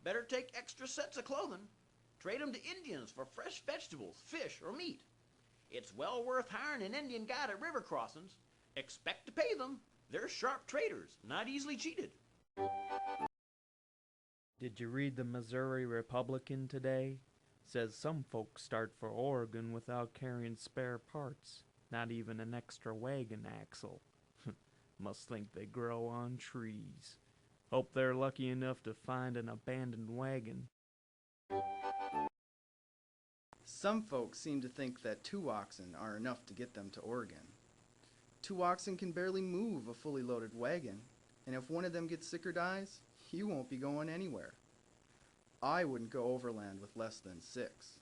Better take extra sets of clothing. Trade 'em to Indians for fresh vegetables, fish, or meat. It's well worth hiring an Indian guide at river crossings. Expect to pay them. They're sharp traders, not easily cheated. Did you read the Missouri Republican today? Says some folks start for Oregon without carrying spare parts, not even an extra wagon axle. Must think they grow on trees. Hope they're lucky enough to find an abandoned wagon. Some folks seem to think that 2 oxen are enough to get them to Oregon. 2 oxen can barely move a fully loaded wagon, and if one of them gets sick or dies, you won't be going anywhere. I wouldn't go overland with less than 6.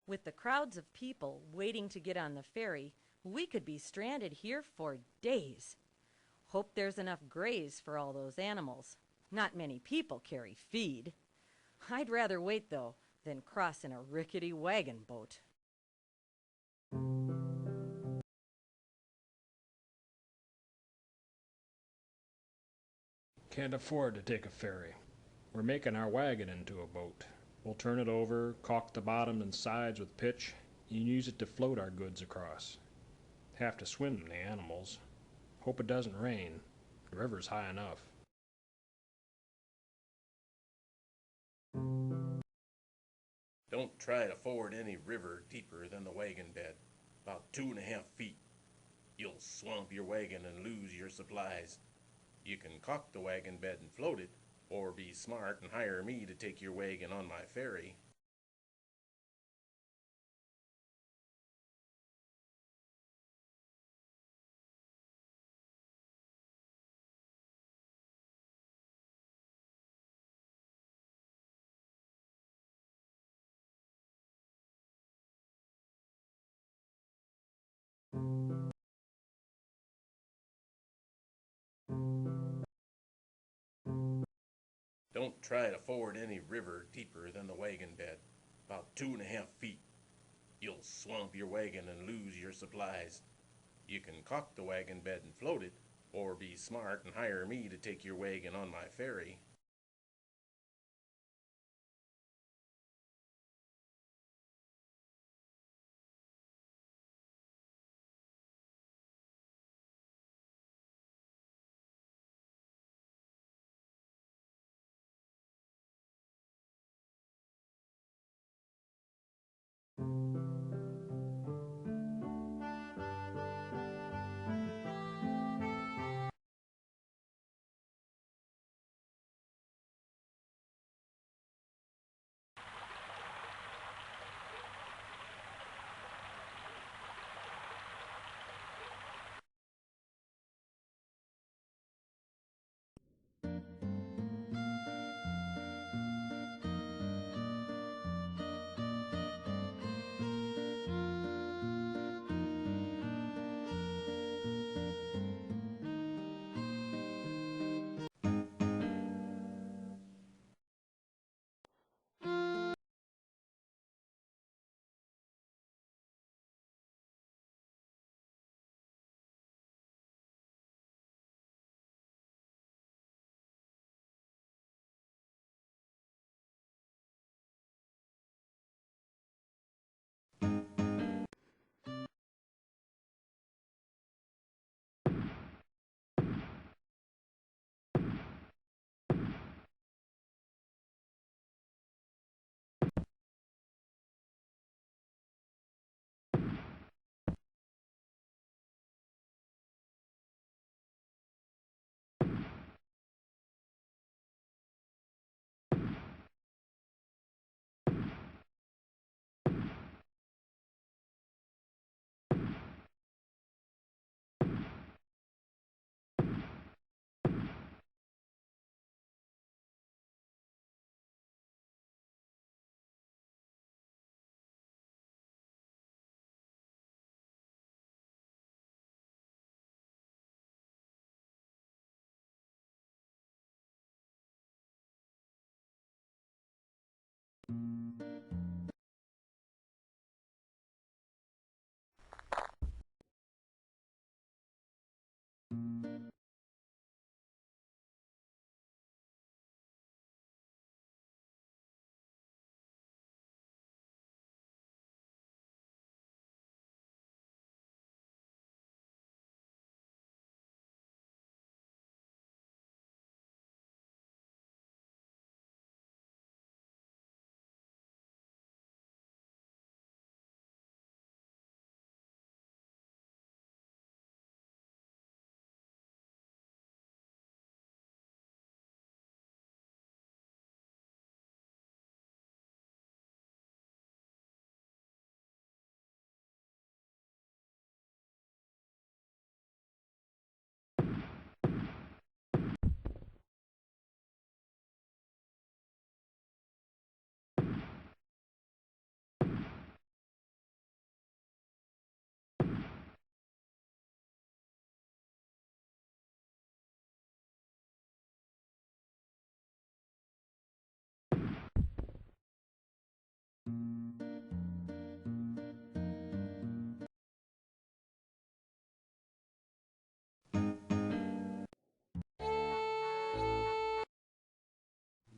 With the crowds of people waiting to get on the ferry, we could be stranded here for days. Hope there's enough graze for all those animals. Not many people carry feed. I'd rather wait, though, than cross in a rickety wagon boat. Can't afford to take a ferry. We're making our wagon into a boat. We'll turn it over, caulk the bottom and sides with pitch, and use it to float our goods across. Have to swim the animals. Hope it doesn't rain. The river's high enough. Don't try to ford any river deeper than the wagon bed, about 2.5 feet. You'll swamp your wagon and lose your supplies. You can caulk the wagon bed and float it, or be smart and hire me to take your wagon on my ferry. Don't try to ford any river deeper than the wagon bed, about 2.5 feet. You'll swamp your wagon and lose your supplies. You can caulk the wagon bed and float it, or be smart and hire me to take your wagon on my ferry.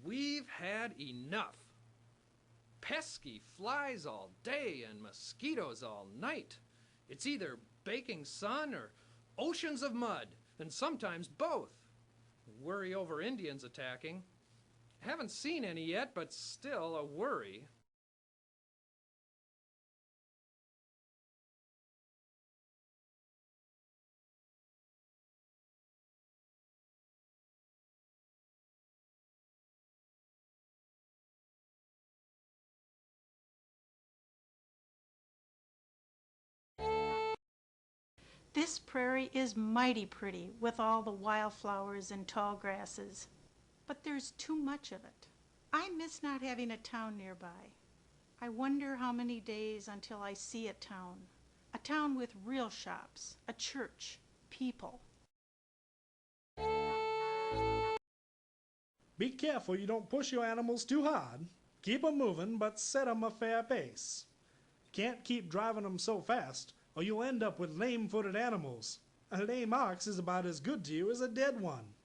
We've had enough. Pesky flies all day and mosquitoes all night. It's either baking sun or oceans of mud, and sometimes both. Worry over Indians attacking. Haven't seen any yet, but still a worry. This prairie is mighty pretty with all the wildflowers and tall grasses, but there's too much of it. I miss not having a town nearby. I wonder how many days until I see a town with real shops, a church, people. Be careful you don't push your animals too hard. Keep 'em moving, but set 'em a fair pace. Can't keep driving 'em so fast, or you'll end up with lame-footed animals. A lame ox is about as good to you as a dead one.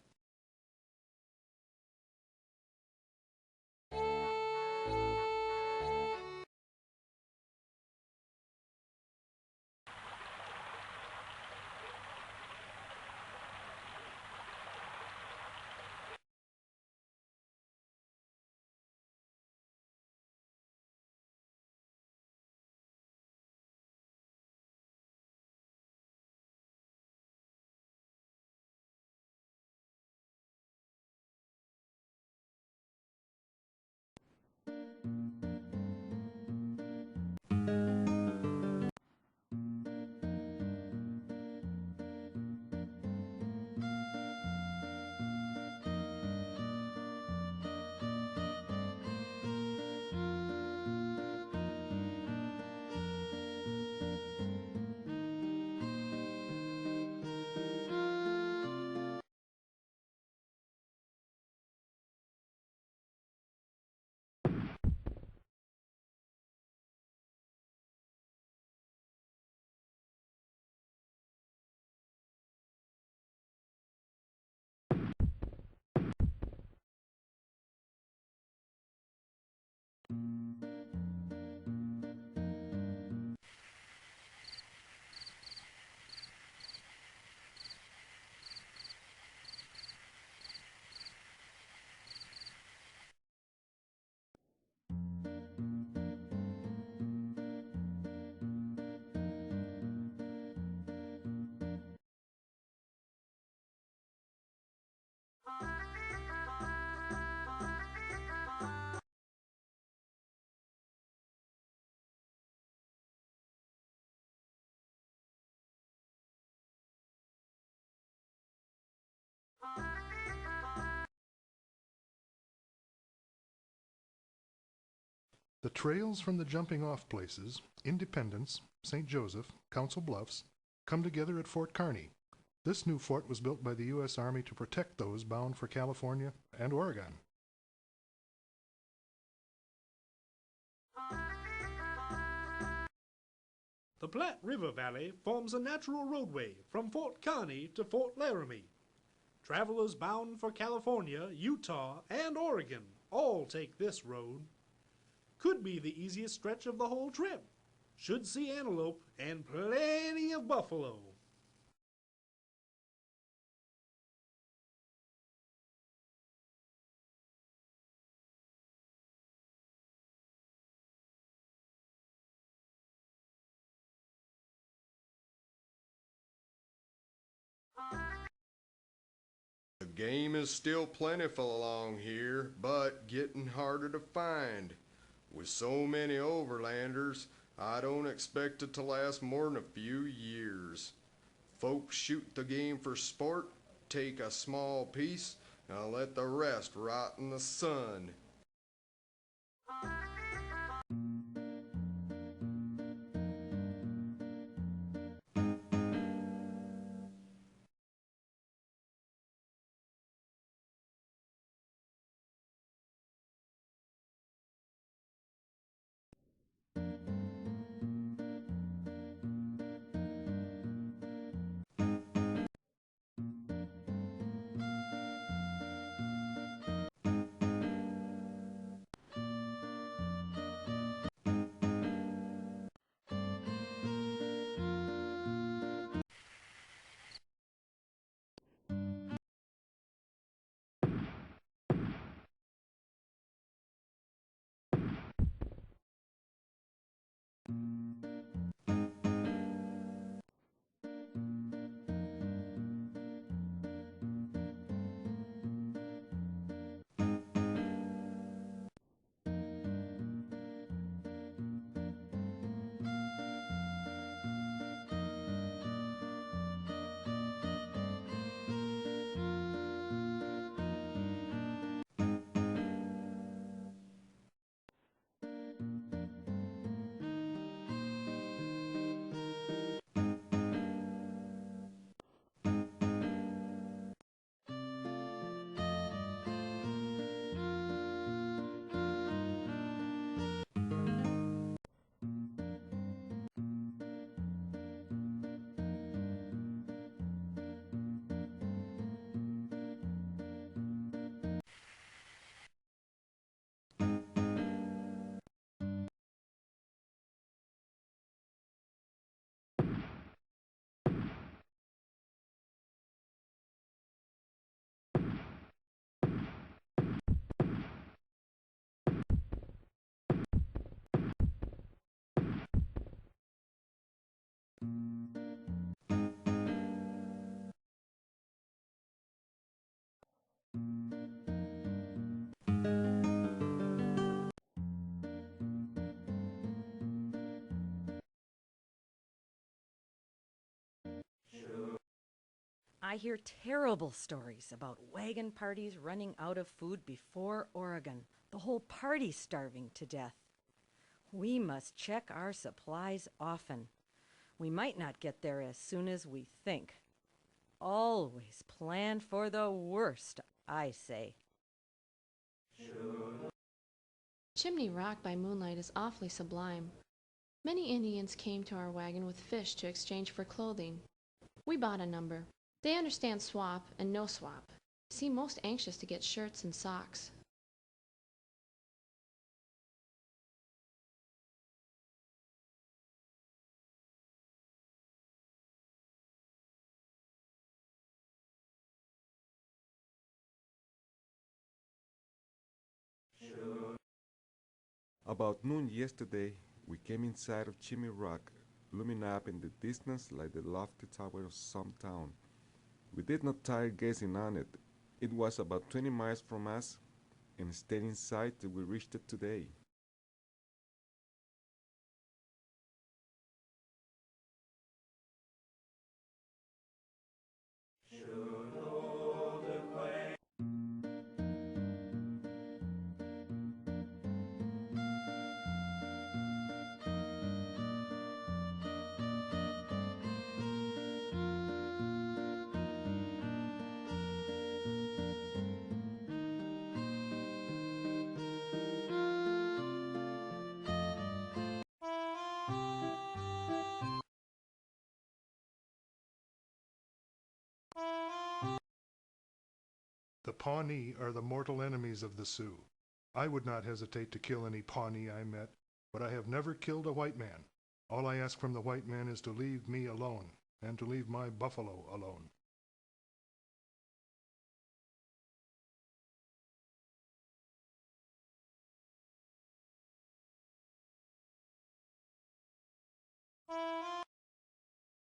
The trails from the jumping-off places, Independence, St. Joseph, Council Bluffs, come together at Fort Kearny. This new fort was built by the U.S. Army to protect those bound for California and Oregon. The Platte River Valley forms a natural roadway from Fort Kearny to Fort Laramie. Travelers bound for California, Utah, and Oregon all take this road. Could be the easiest stretch of the whole trip. Should see antelope and plenty of buffalo. The game is still plentiful along here, but getting harder to find. With so many overlanders, I don't expect it to last more than a few years. Folks shoot the game for sport, take a small piece, and let the rest rot in the sun. I hear terrible stories about wagon parties running out of food before Oregon, the whole party starving to death. We must check our supplies often. We might not get there as soon as we think. Always plan for the worst, I say. Chimney Rock by moonlight is awfully sublime. Many Indians came to our wagon with fish to exchange for clothing. We bought a number. They understand swap and no swap. Seem most anxious to get shirts and socks. About noon yesterday, we came inside of Chimney Rock, looming up in the distance like the lofty tower of some town. We did not tire gazing on it. It was about 20 miles from us, and stayed in sight till we reached it today. The Pawnee are the mortal enemies of the Sioux. I would not hesitate to kill any Pawnee I met, but I have never killed a white man. All I ask from the white man is to leave me alone, and to leave my buffalo alone.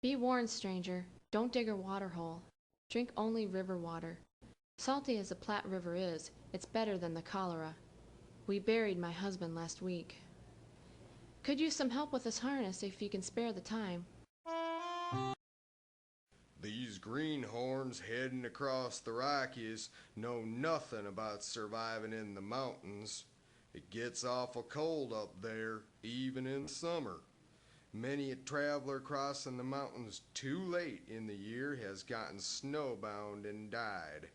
Be warned, stranger. Don't dig a water hole. Drink only river water. Salty as the Platte River is, it's better than the cholera. We buried my husband last week. Could use some help with this harness if you can spare the time. These greenhorns heading across the Rockies know nothing about surviving in the mountains. It gets awful cold up there, even in summer. Many a traveler crossing the mountains too late in the year has gotten snowbound and died.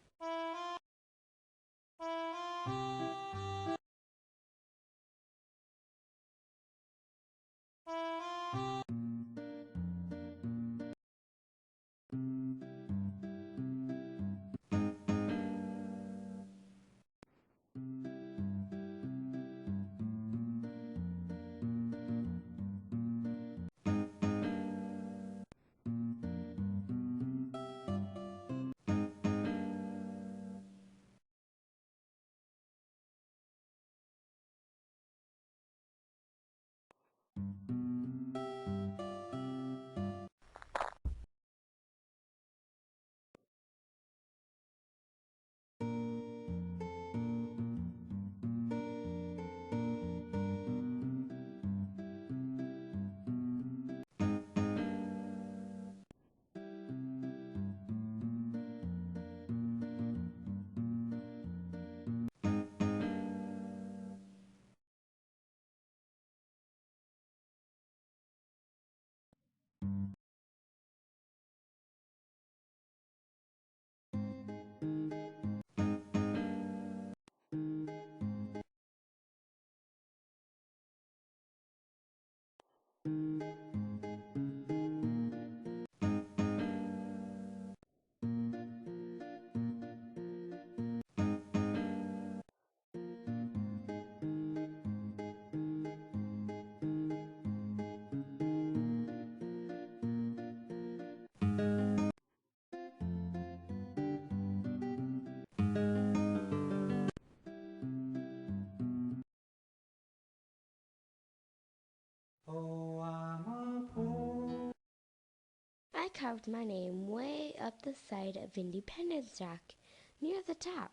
I carved my name way up the side of Independence Rock, near the top.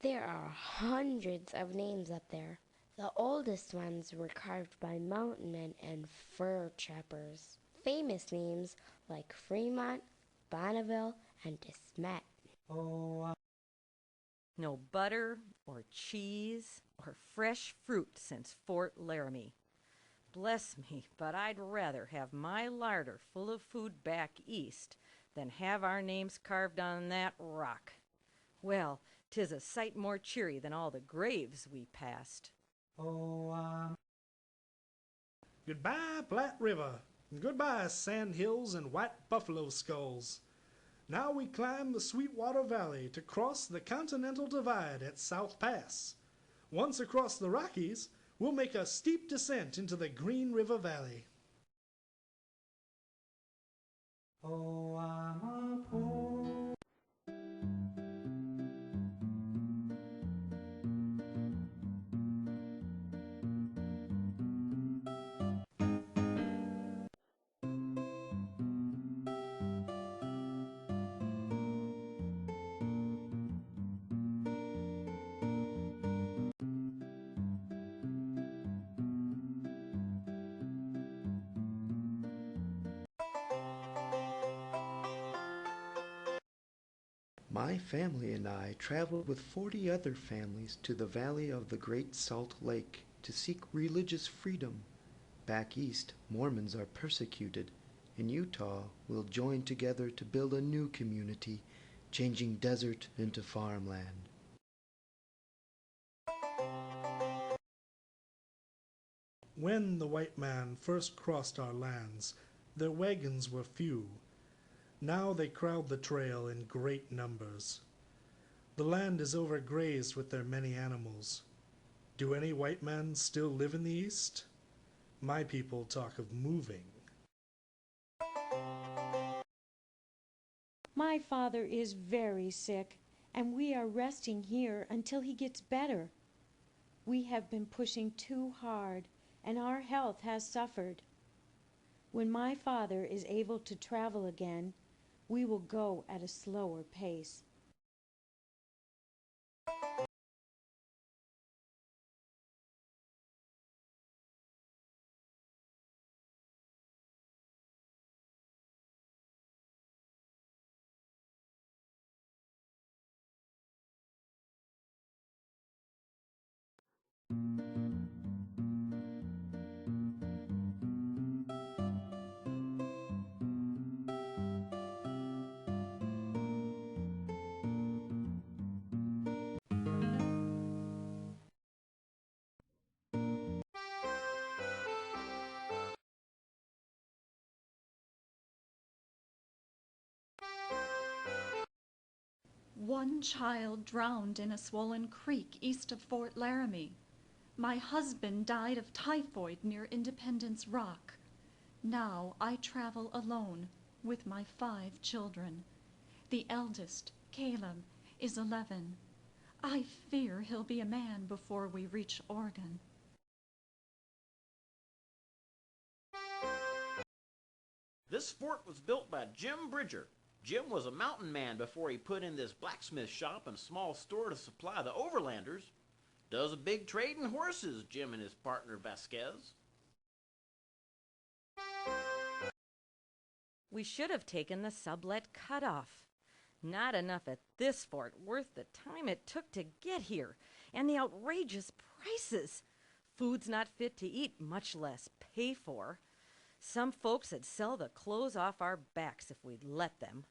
There are hundreds of names up there. The oldest ones were carved by mountain men and fur trappers. Famous names like Fremont, Bonneville, and DeSmet. No butter or cheese or fresh fruit since Fort Laramie. Bless me, but I'd rather have my larder full of food back east than have our names carved on that rock. Well, 'tis a sight more cheery than all the graves we passed. Goodbye, Platte River. Goodbye, sand hills and white buffalo skulls. Now we climb the Sweetwater Valley to cross the Continental Divide at South Pass. Once across the Rockies, we'll make a steep descent into the Green River Valley. My family and I traveled with 40 other families to the valley of the Great Salt Lake to seek religious freedom. Back east, Mormons are persecuted. In Utah, we'll join together to build a new community, changing desert into farmland. When the white man first crossed our lands, their wagons were few. Now they crowd the trail in great numbers. The land is overgrazed with their many animals. Do any white men still live in the East? My people talk of moving. My father is very sick, and we are resting here until he gets better. We have been pushing too hard, and our health has suffered. When my father is able to travel again, we will go at a slower pace. One child drowned in a swollen creek east of Fort Laramie. My husband died of typhoid near Independence Rock. Now I travel alone with my 5 children. The eldest, Caleb, is 11. I fear he'll be a man before we reach Oregon. This fort was built by Jim Bridger. Jim was a mountain man before he put in this blacksmith shop and small store to supply the overlanders. Does a big trade in horses, Jim and his partner Vasquez. We should have taken the sublet cutoff. Not enough at this fort worth the time it took to get here, and the outrageous prices. Food's not fit to eat, much less pay for. Some folks would sell the clothes off our backs if we'd let them.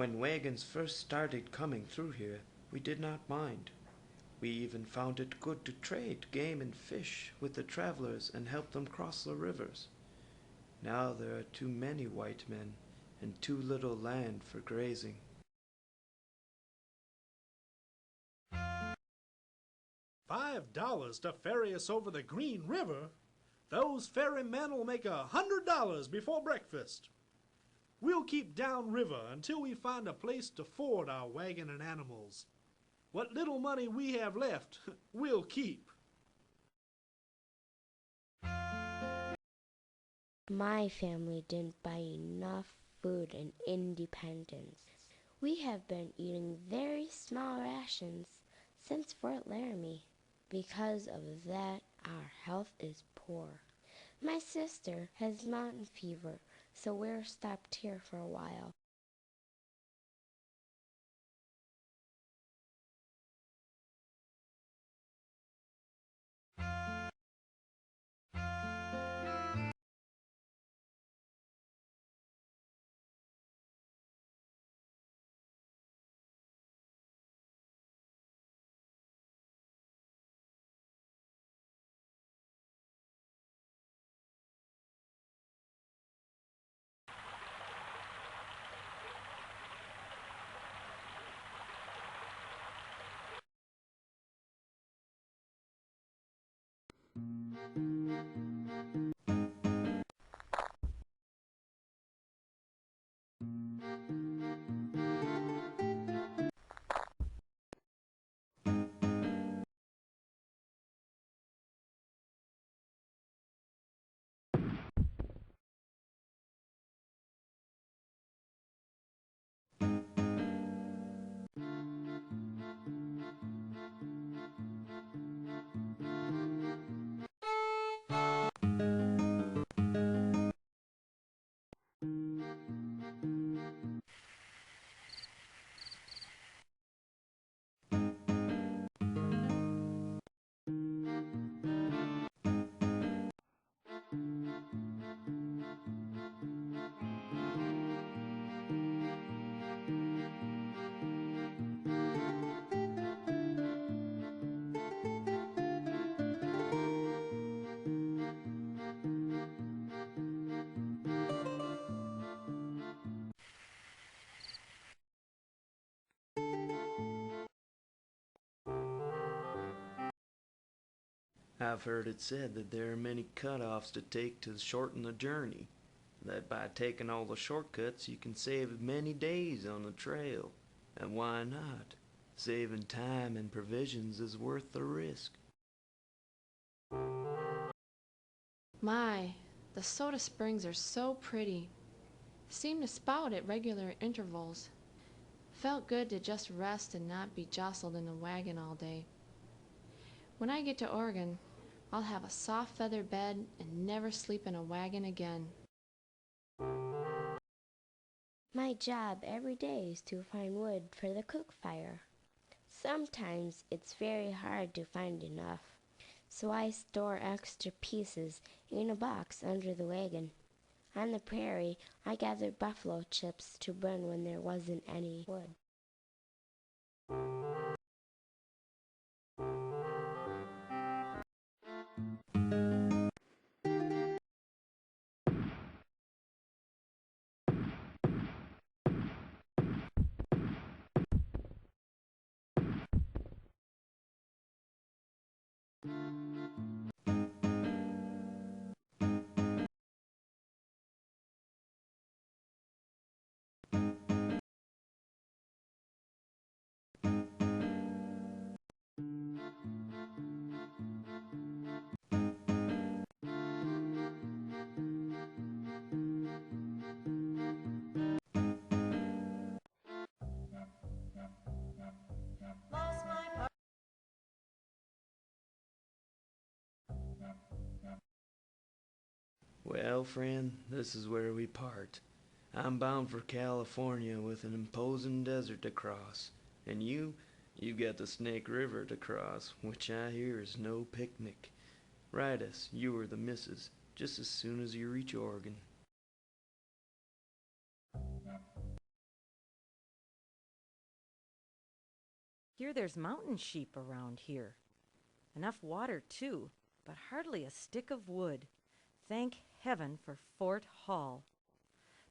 When wagons first started coming through here, we did not mind. We even found it good to trade game and fish with the travelers and help them cross the rivers. Now there are too many white men and too little land for grazing. $5 to ferry us over the Green River? Those ferrymen will make $100 before breakfast. We'll keep downriver until we find a place to ford our wagon and animals. What little money we have left, we'll keep. My family didn't buy enough food in Independence. We have been eating very small rations since Fort Laramie. Because of that, our health is poor. My sister has mountain fever, so we're stopped here for a while. I've heard it said that there are many cutoffs to take to shorten the journey, that by taking all the shortcuts you can save many days on the trail. And why not? Saving time and provisions is worth the risk. My, the soda springs are so pretty. Seem to spout at regular intervals. Felt good to just rest and not be jostled in a wagon all day. When I get to Oregon, I'll have a soft feather bed and never sleep in a wagon again. My job every day is to find wood for the cook fire. Sometimes it's very hard to find enough, so I store extra pieces in a box under the wagon. On the prairie, I gathered buffalo chips to burn when there wasn't any wood. Well, friend, this is where we part. I'm bound for California with an imposing desert to cross. And you've got the Snake River to cross, which I hear is no picnic. Write us, you or the missus, just as soon as you reach Oregon. Hear there's mountain sheep around here. Enough water, too, but hardly a stick of wood. Thank heaven for Fort Hall.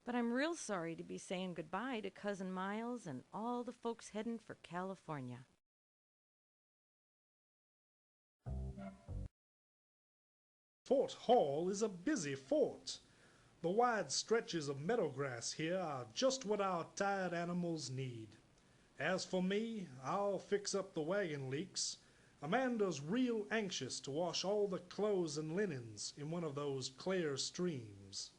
But I'm real sorry to be saying goodbye to Cousin Miles and all the folks heading for California. Fort Hall is a busy fort. The wide stretches of meadowgrass here are just what our tired animals need. As for me, I'll fix up the wagon leaks. Amanda's real anxious to wash all the clothes and linens in one of those clear streams.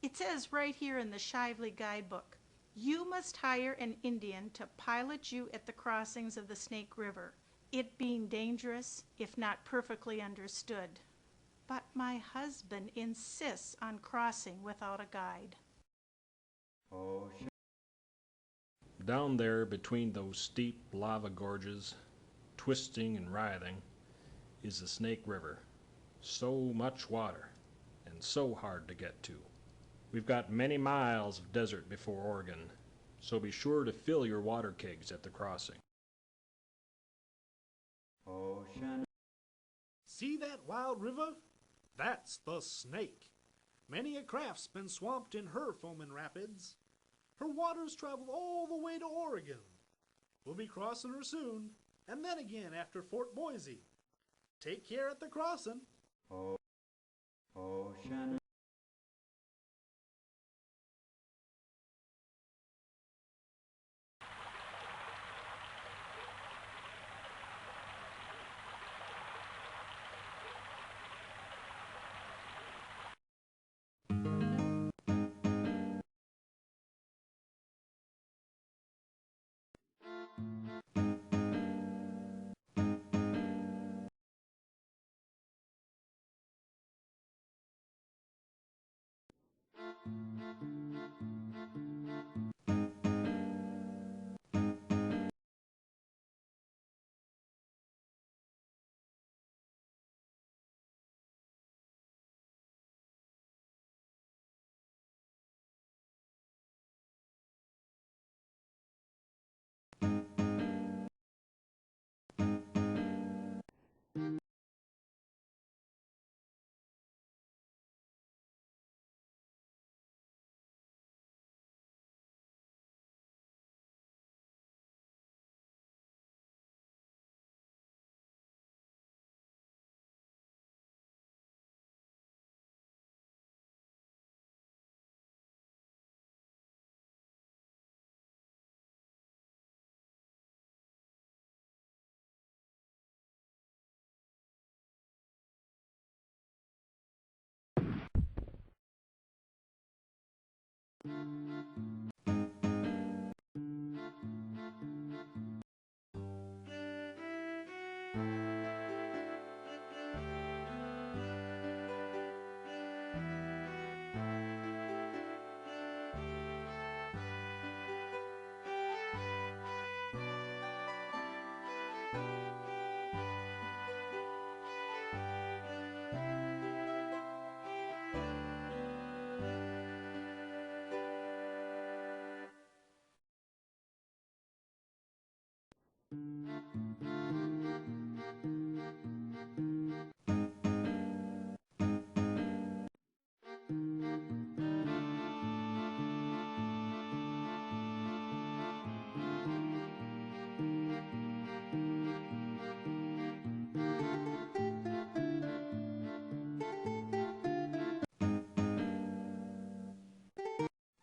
It says right here in the Shively guidebook, you must hire an Indian to pilot you at the crossings of the Snake River, it being dangerous if not perfectly understood. But my husband insists on crossing without a guide. Down there between those steep lava gorges, twisting and writhing, is the Snake River. So much water, and so hard to get to. We've got many miles of desert before Oregon, so be sure to fill your water kegs at the crossing. See that wild river? That's the Snake. Many a craft's been swamped in her foaming rapids. Her waters travel all the way to Oregon. We'll be crossing her soon, and then again after Fort Boise. Take care at the crossing.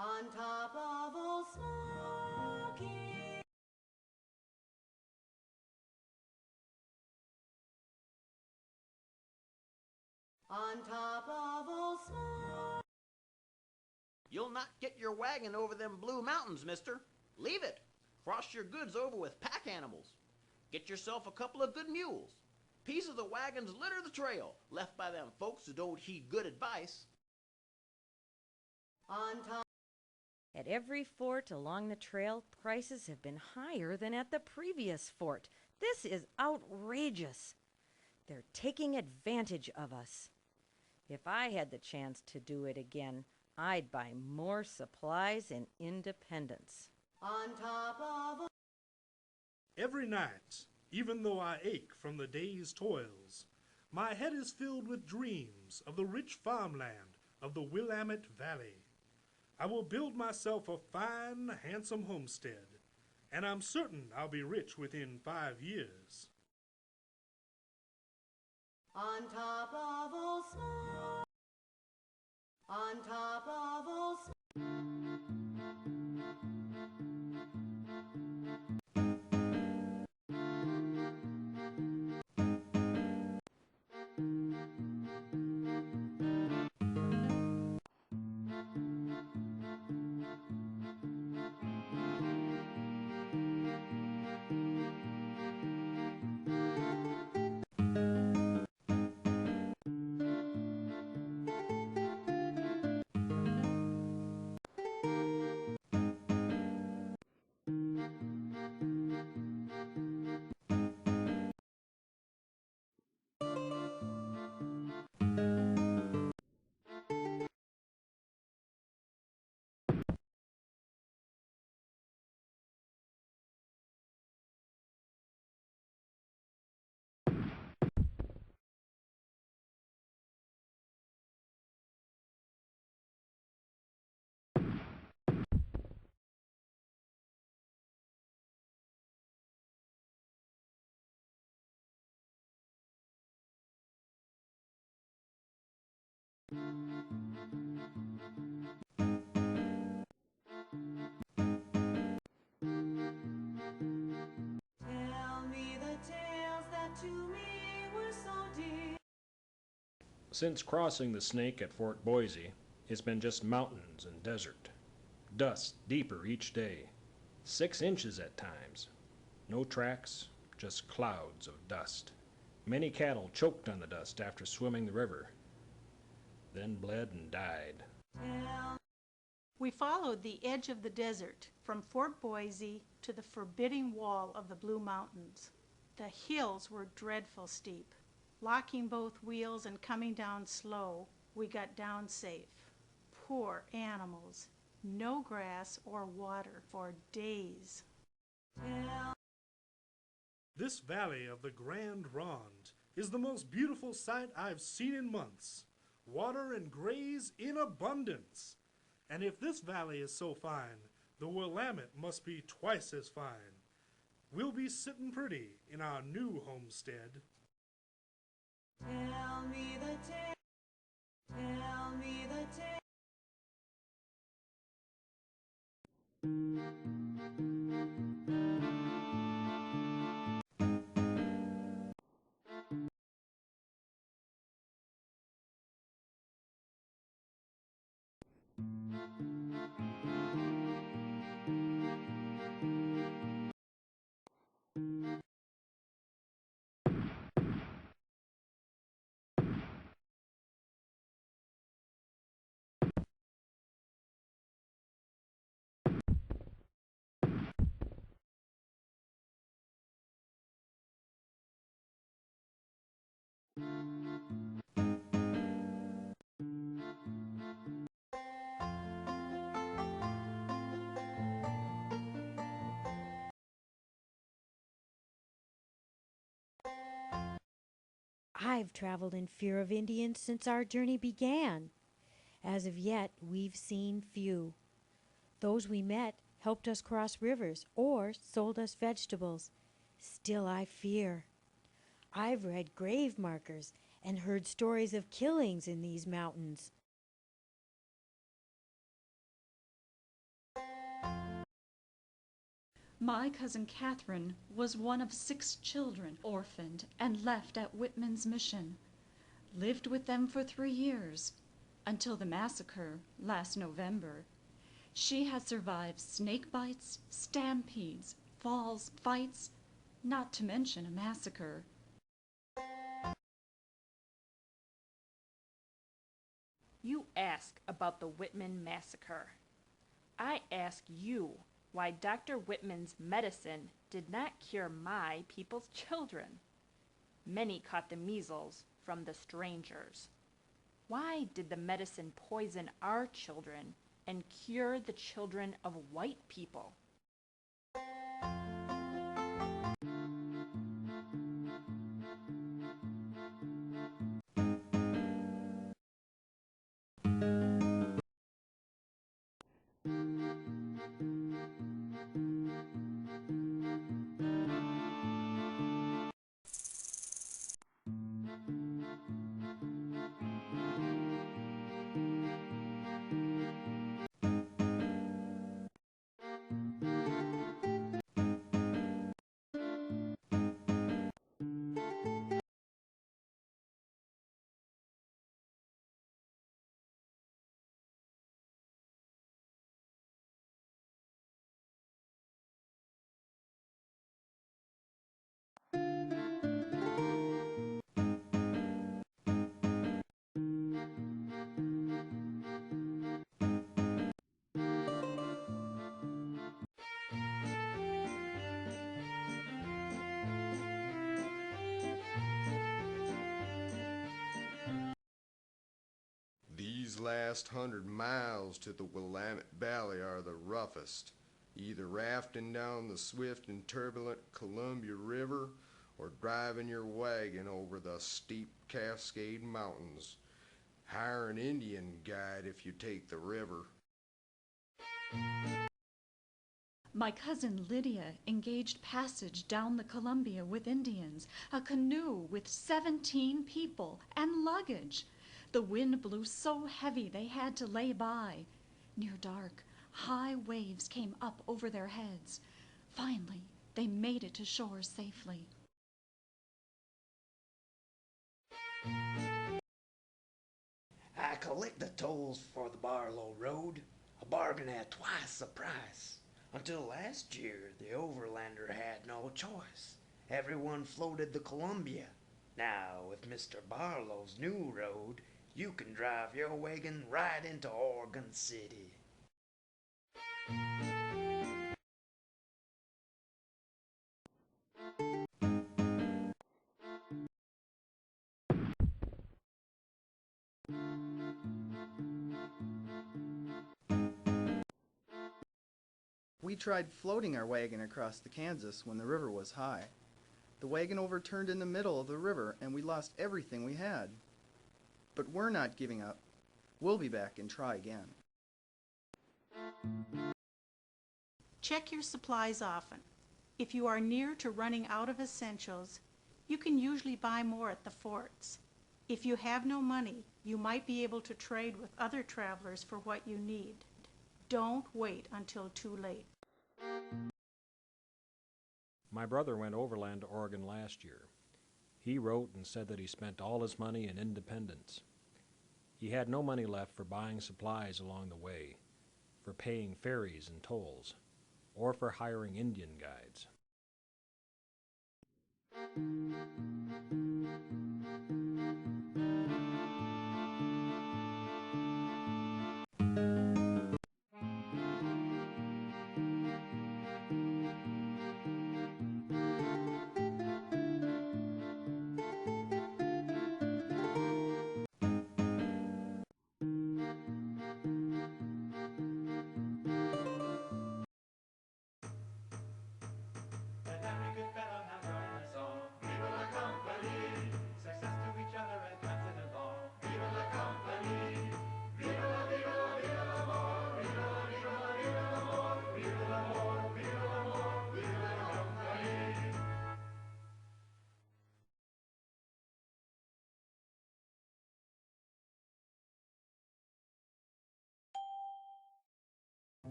On top of Old Smoky. On top of Old Smoky. You'll not get your wagon over them Blue Mountains, mister. Leave it. Cross your goods over with pack animals. Get yourself a couple of good mules. Pieces of the wagons litter the trail, left by them folks who don't heed good advice. On top. At every fort along the trail, prices have been higher than at the previous fort. This is outrageous. They're taking advantage of us. If I had the chance to do it again, I'd buy more supplies in Independence. On top of. Every night, even though I ache from the day's toils, my head is filled with dreams of the rich farmland of the Willamette Valley. I will build myself a fine, handsome homestead, and I'm certain I'll be rich within 5 years. On top of Old Smoky. On top of Old Smoky. Tell me the tales that to me were so dear. Since crossing the Snake at Fort Boise, it's been just mountains and desert. Dust deeper each day, 6 inches at times. No tracks, just clouds of dust. Many cattle choked on the dust after swimming the river, then bled and died. We followed the edge of the desert from Fort Boise to the forbidding wall of the Blue Mountains. The hills were dreadful steep. Locking both wheels and coming down slow, we got down safe. Poor animals. No grass or water for days. This valley of the Grand Ronde is the most beautiful sight I've seen in months. Water and graze in abundance. And if this valley is so fine, the Willamette must be twice as fine. We'll be sitting pretty in our new homestead. Tell me the tale. Tell me the tale. I've traveled in fear of Indians since our journey began. As of yet, we've seen few. Those we met helped us cross rivers or sold us vegetables. Still, I fear. I've read grave markers and heard stories of killings in these mountains. My cousin Catherine was one of 6 children orphaned and left at Whitman's mission. Lived with them for 3 years, until the massacre last November. She has survived snake bites, stampedes, falls, fights, not to mention a massacre. You ask about the Whitman massacre. I ask you why Dr. Whitman's medicine did not cure my people's children. Many caught the measles from the strangers. Why did the medicine poison our children and cure the children of white people? These last 100 miles to the Willamette Valley are the roughest, either rafting down the swift and turbulent Columbia River or driving your wagon over the steep Cascade Mountains. Hire an Indian guide if you take the river. My cousin Lydia engaged passage down the Columbia with Indians, a canoe with 17 people and luggage. The wind blew so heavy they had to lay by. Near dark, high waves came up over their heads. Finally, they made it to shore safely. I collect the tolls for the Barlow Road, a bargain at twice the price. Until last year, the overlander had no choice. Everyone floated the Columbia. Now, with Mr. Barlow's new road, you can drive your wagon right into Oregon City. We tried floating our wagon across the Kansas when the river was high. The wagon overturned in the middle of the river and we lost everything we had. But we're not giving up. We'll be back and try again. Check your supplies often. If you are near to running out of essentials, you can usually buy more at the forts. If you have no money, you might be able to trade with other travelers for what you need. Don't wait until too late. My brother went overland to Oregon last year. He wrote and said that he spent all his money in Independence. He had no money left for buying supplies along the way. for paying ferries and tolls, or for hiring Indian guides.